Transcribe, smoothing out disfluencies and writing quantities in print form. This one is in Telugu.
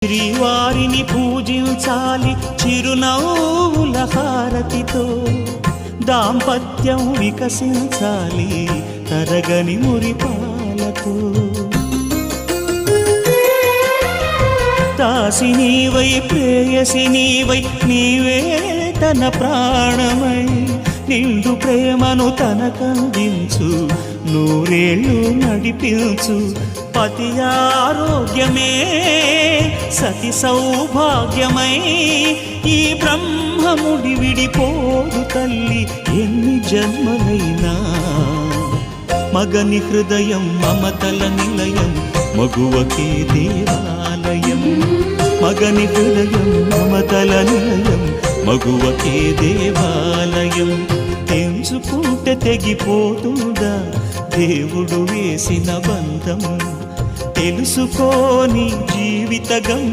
శ్రీవారిని పూజించాలి చిరునవ్వుల హారతితో, దాంపత్యం వికసించాలి తరగని మురిపాలతో. దాసి నీవై ప్రేయసి నీవై నీవే తన ప్రాణమై, నిండు ప్రేమను తనకందించు నూరేళ్ళు నడిపించు. పతి ఆరోగ్యమే సతి సౌభాగ్యమై, ఈ బ్రహ్మముడి విడిపోదు తల్లి ఎన్ని జన్మలైనా. మగని హృదయం మమతల నిలయం, మగువకే దేవాలయం. మగని హృదయం మమతల నిలయం, మగువకే దేవాలయం. తెంచుకుంటే తెగిపోతుందా దేవుడు వేసిన బంధం, తెలుసుకోని జీవిత గం